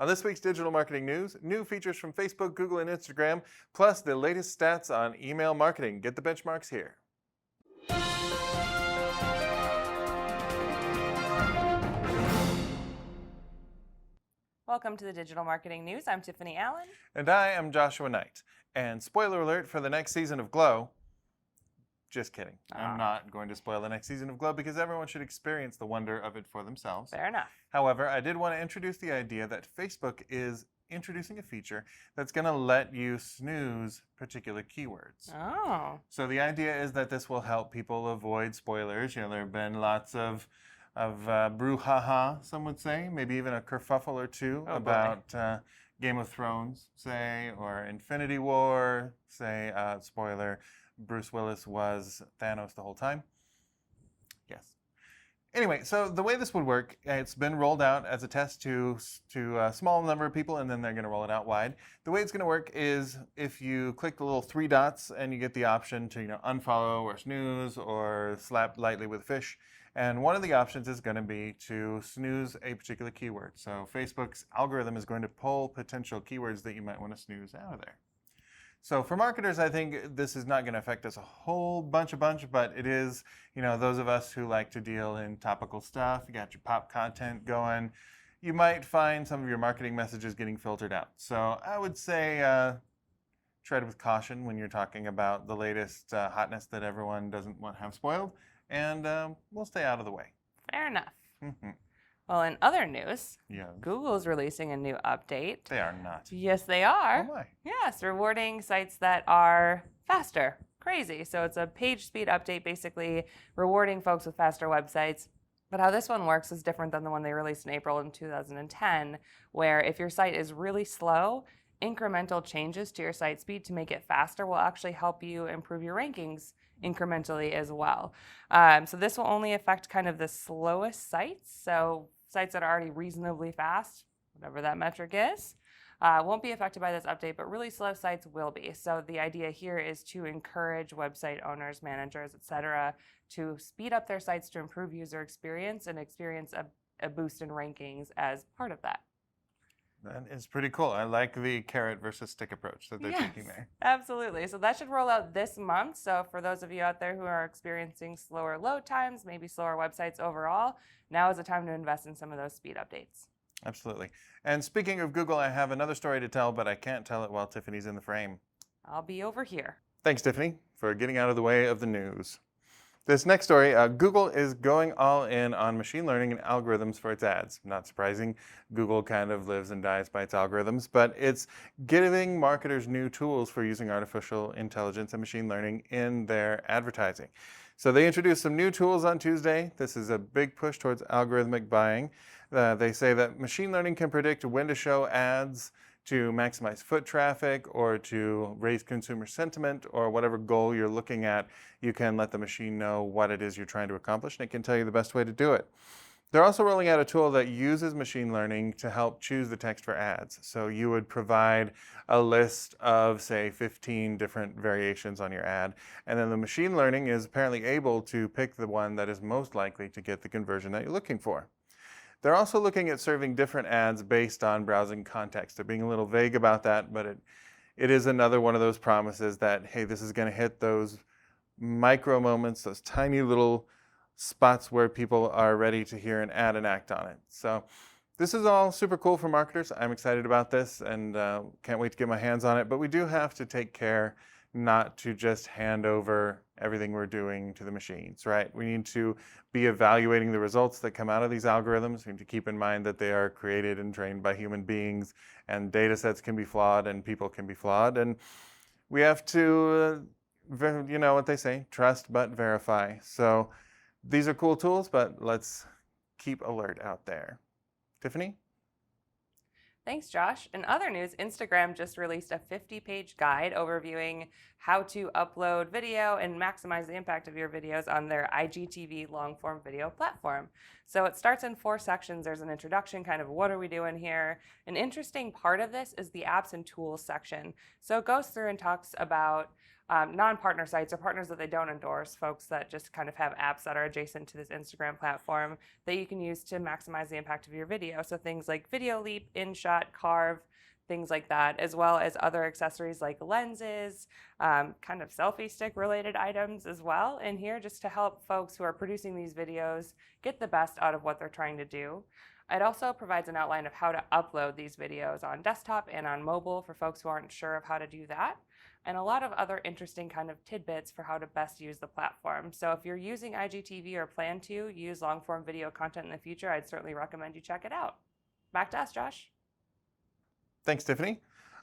On this week's Digital Marketing News, new features from Facebook, Google, and Instagram, plus the latest stats on email marketing. Get the benchmarks here. Welcome to the Digital Marketing News. I'm Tiffany Allen. And I am Joshua Knight. And spoiler alert for the next season of Glow. Just kidding. I'm not going to spoil the next season of Glow because everyone should experience the wonder of it for themselves. Fair enough. However, I did want to introduce the idea that Facebook is introducing a feature that's going to let you snooze particular keywords. Oh. So the idea is that this will help people avoid spoilers. There have been lots of brouhaha, some would say, maybe even a kerfuffle or two about Game of Thrones, say, or Infinity War, say, spoiler, Bruce Willis was Thanos the whole time. Yes. Anyway, so the way this would work, it's been rolled out as a test to a small number of people, and then they're going to roll it out wide. The way it's going to work is if you click the little three dots and you get the option to unfollow or snooze or slap lightly with a fish. And one of the options is going to be to snooze a particular keyword. So Facebook's algorithm is going to pull potential keywords that you might want to snooze out of there. So for marketers, I think this is not going to affect us a whole bunch, but it is, those of us who like to deal in topical stuff, you got your pop content going, you might find some of your marketing messages getting filtered out. So I would say tread with caution when you're talking about the latest hotness that everyone doesn't want to have spoiled, and we'll stay out of the way. Fair enough. Mm-hmm. Well, in other news, Yes. Google's releasing a new update. They are not. Yes, they are. Oh my. Yes, rewarding sites that are faster. Crazy. So it's a page speed update, basically rewarding folks with faster websites. But how this one works is different than the one they released in April in 2010, where if your site is really slow, incremental changes to your site speed to make it faster will actually help you improve your rankings incrementally as well. So this will only affect kind of the slowest sites. So sites that are already reasonably fast, whatever that metric is, won't be affected by this update, but really slow sites will be. So the idea here is to encourage website owners, managers, etc., to speed up their sites to improve user experience and experience a boost in rankings as part of that. That is pretty cool. I like the carrot versus stick approach that they're taking there. Absolutely. So that should roll out this month. So for those of you out there who are experiencing slower load times, maybe slower websites overall, now is the time to invest in some of those speed updates. Absolutely. And speaking of Google, I have another story to tell, but I can't tell it while Tiffany's in the frame. I'll be over here. Thanks, Tiffany, for getting out of the way of the news. This next story, Google is going all in on machine learning and algorithms for its ads. Not surprising, Google kind of lives and dies by its algorithms, but it's giving marketers new tools for using artificial intelligence and machine learning in their advertising. So they introduced some new tools on Tuesday. This is a big push towards algorithmic buying. They say that machine learning can predict when to show ads to maximize foot traffic or to raise consumer sentiment or whatever goal you're looking at. You can let the machine know what it is you're trying to accomplish, and it can tell you the best way to do it. They're also rolling out a tool that uses machine learning to help choose the text for ads. So you would provide a list of, say, 15 different variations on your ad, and then the machine learning is apparently able to pick the one that is most likely to get the conversion that you're looking for. They're also looking at serving different ads based on browsing context. They're being a little vague about that, but it is another one of those promises that, hey, this is going to hit those micro moments, those tiny little spots where people are ready to hear an ad and act on it. So this is all super cool for marketers. I'm excited about this and can't wait to get my hands on it. But we do have to take care not to just hand over everything we're doing to the machines, right? We need to be evaluating the results that come out of these algorithms. We need to keep in mind that they are created and trained by human beings, and data sets can be flawed and people can be flawed. And we have to, you know what they say, trust but verify. So these are cool tools, but let's keep alert out there. Tiffany? Thanks, Josh. In other news, Instagram just released a 50-page guide overviewing how to upload video and maximize the impact of your videos on their IGTV long-form video platform. So it starts in 4 sections. There's an introduction, kind of what are we doing here. An interesting part of this is the apps and tools section. So it goes through and talks about non-partner sites or partners that they don't endorse, folks that just kind of have apps that are adjacent to this Instagram platform that you can use to maximize the impact of your video. So things like Video Leap, InShot, Carve, things like that, as well as other accessories like lenses, kind of selfie stick related items as well in here, just to help folks who are producing these videos get the best out of what they're trying to do. It also provides an outline of how to upload these videos on desktop and on mobile for folks who aren't sure of how to do that, and a lot of other interesting kind of tidbits for how to best use the platform. So if you're using IGTV or plan to use long-form video content in the future, I'd certainly recommend you check it out. Back to us, Josh. Thanks, Tiffany.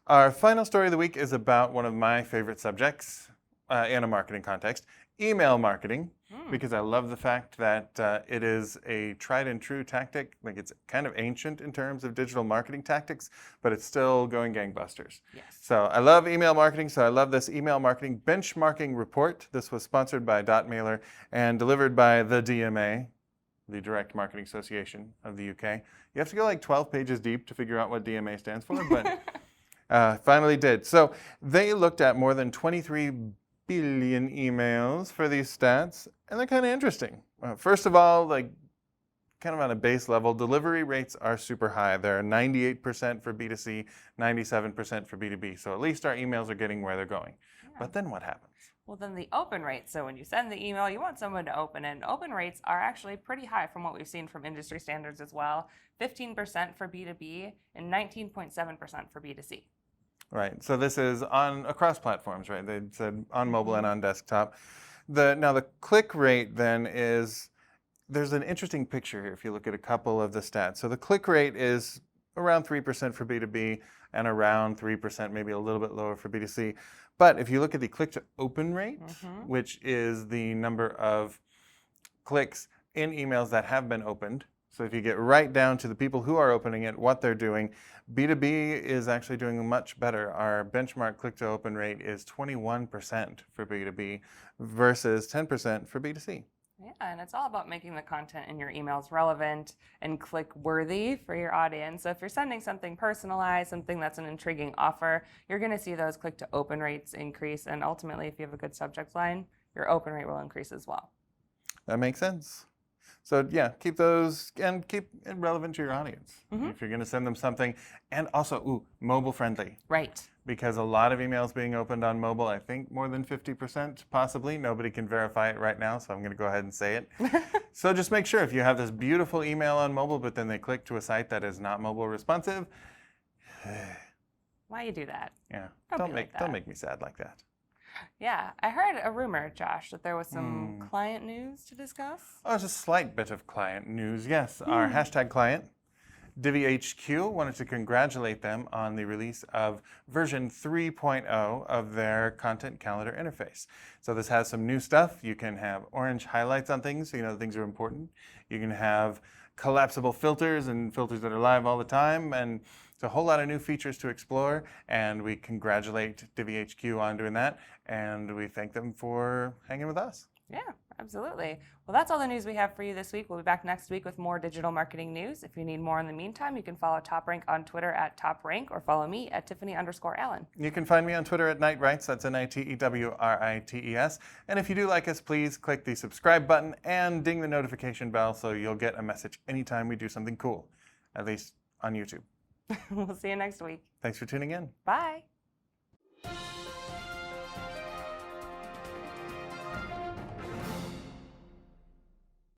Our final story of the week is about one of my favorite subjects in a marketing context, email marketing, because I love the fact that it is a tried and true tactic. Like, it's kind of ancient in terms of digital marketing tactics, but it's still going gangbusters. Yes. So I love email marketing, so I love this email marketing benchmarking report. This was sponsored by Mailer and delivered by the DMA, the Direct Marketing Association of the UK. You have to go like 12 pages deep to figure out what DMA stands for, but finally did. So they looked at more than 23 billion emails for these stats, and they're kind of interesting. First of all, like, kind of on a base level, delivery rates are super high. They're 98% for B2C, 97% for B2B. So at least our emails are getting where they're going. Yeah. But then what happens? Well, then the open rate. So when you send the email, you want someone to open it. And open rates are actually pretty high from what we've seen from industry standards as well. 15% for B2B and 19.7% for B2C. Right. So this is on across platforms, right? They said on mobile and on desktop. Now the click rate then is, there's an interesting picture here if you look at a couple of the stats. So the click rate is around 3% for B2B and around 3%, maybe a little bit lower for B2C. But if you look at the click to open rate, which is the number of clicks in emails that have been opened, so if you get right down to the people who are opening it, what they're doing, B2B is actually doing much better. Our benchmark click-to-open rate is 21% for B2B versus 10% for B2C. Yeah, and it's all about making the content in your emails relevant and click-worthy for your audience. So if you're sending something personalized, something that's an intriguing offer, you're going to see those click-to-open rates increase. And ultimately, if you have a good subject line, your open rate will increase as well. That makes sense. So yeah, keep those and keep it relevant to your audience. If you're going to send them something, and also mobile friendly. Right. Because a lot of emails being opened on mobile, I think more than 50% possibly. Nobody can verify it right now, so I'm going to go ahead and say it. So just make sure if you have this beautiful email on mobile, but then they click to a site that is not mobile responsive. Why you do that? Yeah, Don't make me sad like that. Yeah, I heard a rumor, Josh, that there was some client news to discuss. Oh, it's a slight bit of client news. Yes, our hashtag client, DiviHQ, wanted to congratulate them on the release of version 3.0 of their content calendar interface. So this has some new stuff. You can have orange highlights on things, so you know things are important. You can have collapsible filters and filters that are live all the time, and it's a whole lot of new features to explore, and we congratulate DiviHQ on doing that, and we thank them for hanging with us. Yeah, absolutely. Well, that's all the news we have for you this week. We'll be back next week with more digital marketing news. If you need more in the meantime, you can follow TopRank on Twitter at TopRank or follow me at Tiffany_Allen. You can find me on Twitter at Nitewrites, that's NITEWRITES. And if you do like us, please click the subscribe button and ding the notification bell so you'll get a message anytime we do something cool, at least on YouTube. We'll see you next week. Thanks for tuning in. Bye.